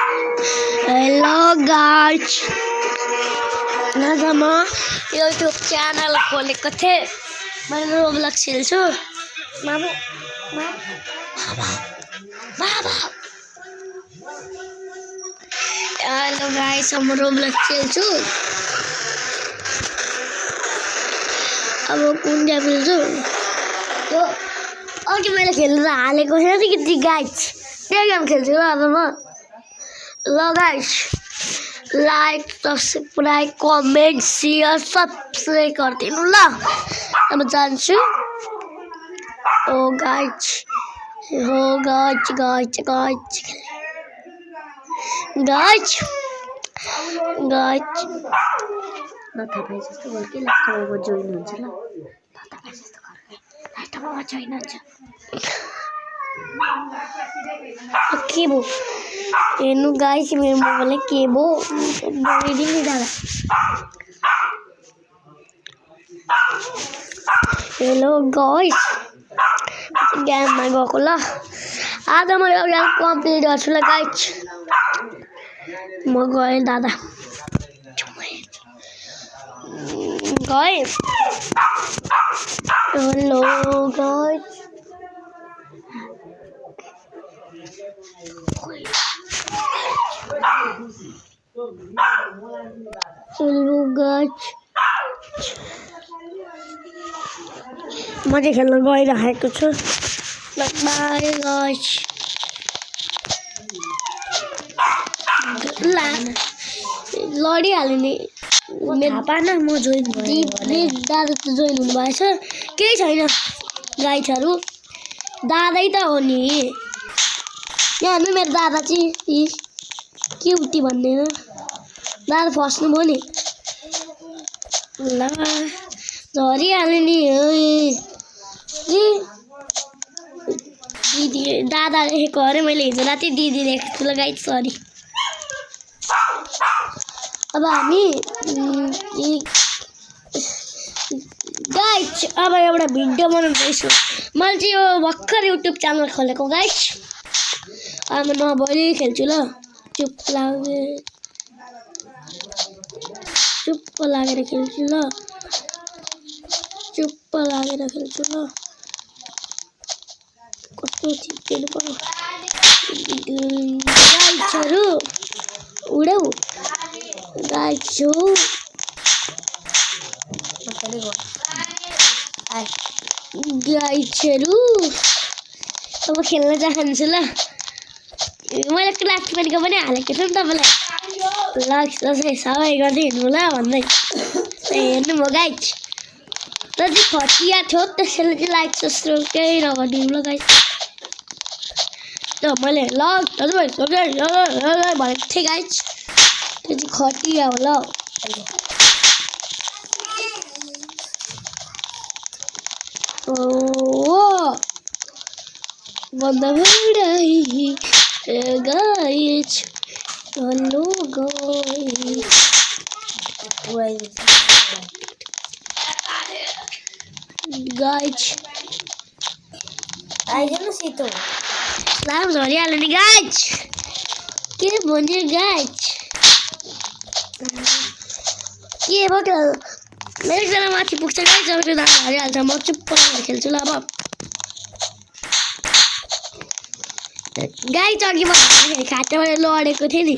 Hello guys, आज म YouTube channel खोलेको थिएँ। मैले रोब्लक्स खेल्छु। मामु बाबा हेलो गाइस, म रोब्लक्स खेल्छु। अब कुन गेम खेल्छु? त्यो अघि मैले खेलेर हालेको थिएँ नि कि गाइस, त्यो गेम खेल्छु अब म। ल guys, like subscribe comment share सबसे गरिदिनु ल। अब जान्छु। ओ गाइस नथा भाइ जस्तो गर्छ कि ल्यापटपमा जोइन हुन्छ ल। नथा भाइ जस्तो गर्छ ल्यापटपमा जोइन हुन्छ। के भो हेर्नु गाइस, मेरो मोबाइलले के भो बोइदिङ नि दादा। हेलो गाइस, गेममा गएको ल। आज म यो गेम कम्प्लिट गर्छु ल गाइस। म गएँ दादा। Guys hello guys, hello guys, म चाहिँ खेल्न गइरहेको छु। By guys. लडिहाल्यो नि पाना। म जोइन भएँ। दादा त जोइन हुनु भएछ। केही छैन गाइसहरू, दादै त हो नि। यहाँ हेर्नु मेरो दादा चाहिँ के उति भन्दैन। दादा फस्नु भयो नि। ल झरिहाल्यो नि। दिदी दादा लेखेको अरे, मैले हिजो राति दिदी लेखेको छु ल गाइस, सरी। अब हामी गाइस अब एउटा भिडियो बनाउँदैछु। मैले चाहिँ यो भर्खर युट्युब च्यानल खोलेको गाइस। अब नभरि खेल्छु ल। चुप लागेर खेल्छु ल। कस्तो छिप्पिनु पर्यो गाइसहरू। उडौ गाइसहरू अब खेल्न चाहन्छु ल। मैले क्लास पेनको पनि हालेको छु नि तपाईँलाई। ल सबै गर्दै हिँड्नु ल भन्दै हेर्नु म गाइस। र चाहिँ खटिया थियो त्यसैले चाहिँ लाइक सब्सक्राइब केही नगरिदिनु ल गाइस। मैले ल भनेको थिएँ गाइस, त्यो चाहिँ खटिया हो ल। भन्दा गाइस हेलो गाइस आइदिनु सितो लाम झरिहाल्यो नि गाइस। के भन्यो गाइस? के भयो एकजना माथि पुग्छ गाइस। अब त्यो दाम झरिहाल्छ। म चुप्प गरेर खेल्छु ल। अब गाइस अघि म खाटाबाट लडेको थिएँ नि।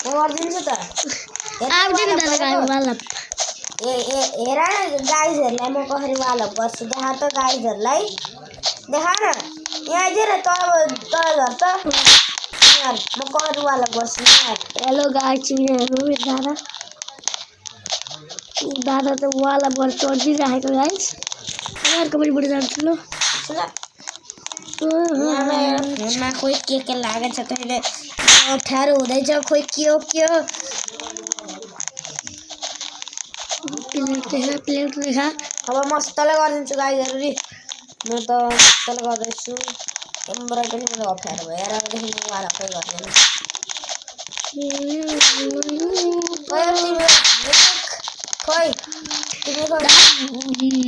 गरिदिन्छु त। आउँदैन दादा वाला। हेर गाइजहरूलाई म कसरी वालप गर्छु देखा त। गाइजहरूलाई देखा न। यहाँ आइदिएर तल झर त। म कसरी वालप गर्छु। हेलो गाइस, हेर्नु मेरो दादा त वालप गरेर चढिदिइराखेको गाइस। अर्को पनि बुढी जान्छु ल। फोनमा खोइ के लागेको छ कहिले अप्ठ्यारो हुँदैछ। खोइ के हो प्लेट लेखा। अब मस्तले गरिदिन्छु गाइजहरू नि। म त मस्तले गर्दैछु। क्यामेरा पनि मेरो अप्ठ्यारो भएर देखि म वालपै गर्दैन। ओइ तिमी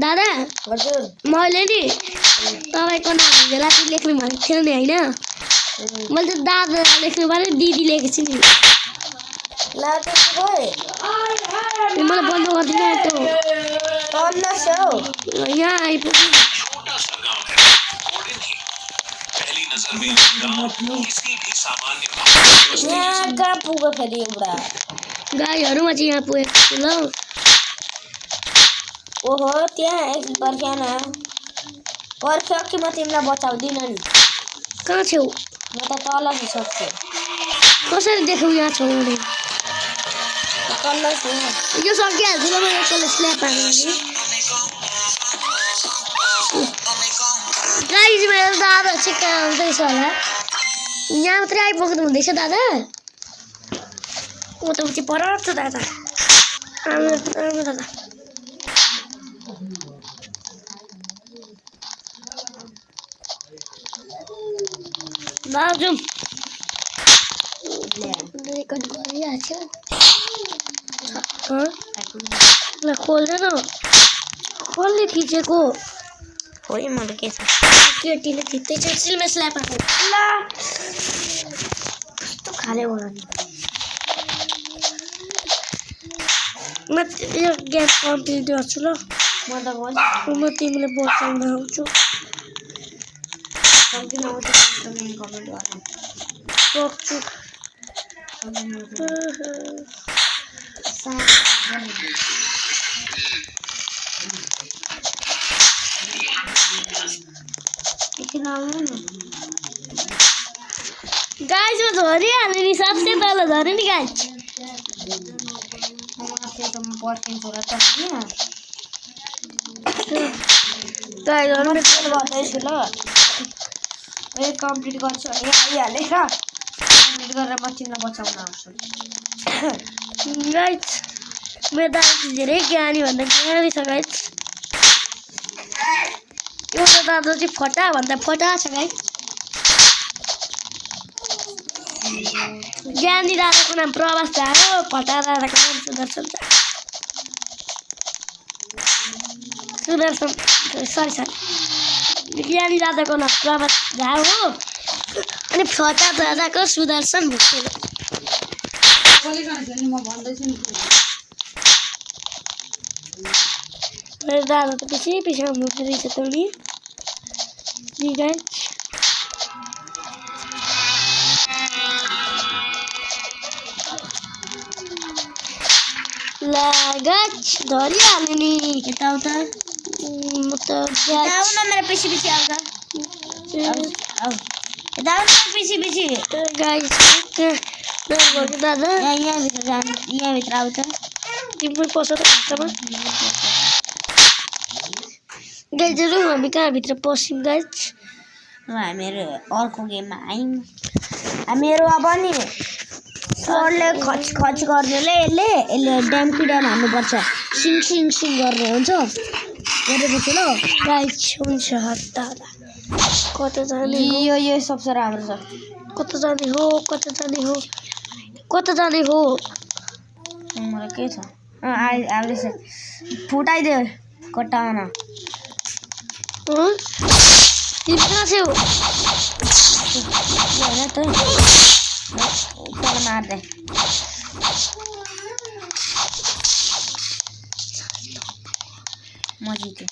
दादा हजुर मैले नि तपाईँको नाम राति लेख्नु भनेको थियो नि होइन मैले त दादा लेख्नु पऱ्यो दिदी लेखेको छु नि ला त्यसो भए मलाई बन्द गरिदिनु त्यो तल्लो छौ यहाँ आइपुग्यो यहाँ कहाँ पुग्यो फेरि एउटा गाईहरूमा चाहिँ यहाँ पुगेको छु ल ओहो त्यहाँ एक पर्ख्यान पर्ख्यो कि म तिमीलाई बचाउँदिनँ नि कहाँ छेउ म त तल सक्छु कसरी देखाउँ यहाँ छौ भने तल्लो छु यो सकिहाल्छु ल म एकपल्ट स्ल्याप हाल्नु गाई चाहिँ मेरो दादा चाहिँ कहाँ आउँदैछ होला यहाँ मात्रै आइपुग्नु हुँदैछ दादा म त उति पर छ दादा आउनु दादा बाजुम रेकर्ड गरिहाल्छ ल खोल्दैन कसले थिचेको खोइ मैले के छ केटीले थिच्दैछ सिलमा स्ल्याप हाल्नु ल कस्तो खाले होला नि म यो गेम कम्प्लिट गर्छु ल म त म तिमीले बचाउन आउँछु सक्दिनँ म त कमेन्ट गर्न सक्छु गाइस म झरिहाल्ने नि सबसे तल झरे नि गाइस गाइसहरू गर्दैछु ल ए कम्प्लिट गर्छु भने आइहालेँ र कम्प्लिट गरेर म तिमीलाई बचाउन आउँछु गाइस मेरो दादा धेरै ज्ञानी भन्दा ज्ञानी छ गाइस एउटा दादा चाहिँ फटा भन्दा फटा छ गाइस ज्ञानी दादाको नाम प्रभास झा हो फटा दादाको नाम सुदर्शन झा सुदर्शन सरी ज्ञानी दादाको नाम प्रभास झा हो अनि फटा दादाको सुदर्शन भुक्छु मेरो दादा त पछि आउनु रहेछ त नि गाइस ला गाइस धरिहाल्ने नि यताउता म त आऊ न मेरो पछि आउँछ आऊ यता आऊ न पछि गाइस दादा यहाँभित्र जानु यहाँभित्र आऊ त तिम्रो पस त खातामा गाइजहरू हामी कहाँभित्र पस्यौँ गाइस हामीहरू अर्को गेममा आयौँ हामीहरू अब नि सरले खच गर्नुले यसले ड्याम हान्नुपर्छ सिङ सिङ सिङ गर्नु हुन्छ गरेपछि ल गाइस हुन्छ दादा कता जाने यो सबसे राम्रो छ कता जाने हो मलाई के छ आउँदैछ फुटाइदियो कट्टामा तिमी कहाँ छौ होइन त तल मार्दै म जितेँ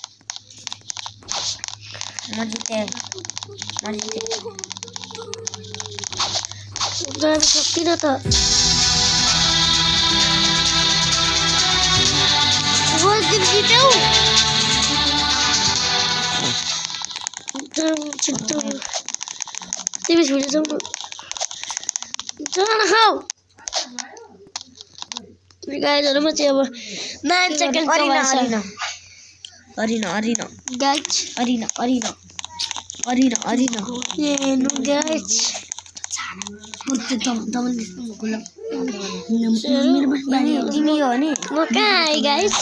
जान सक्दिनँ त तिमी जित्यौ छिट्टो तिमी छोडी जाऊ न खाऊ गाइजहरूमा चाहिँ अब 9 सेकेन्ड अरिना गाइज हेर्नु गाइज तिमी हो नि म कहाँ आएँ गाइज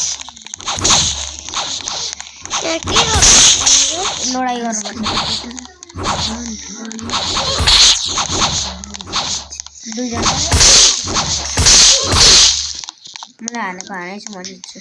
के लडाइँ गर्नुपर्छ दुईजना मलाई हानेको हानै छु म जित्छु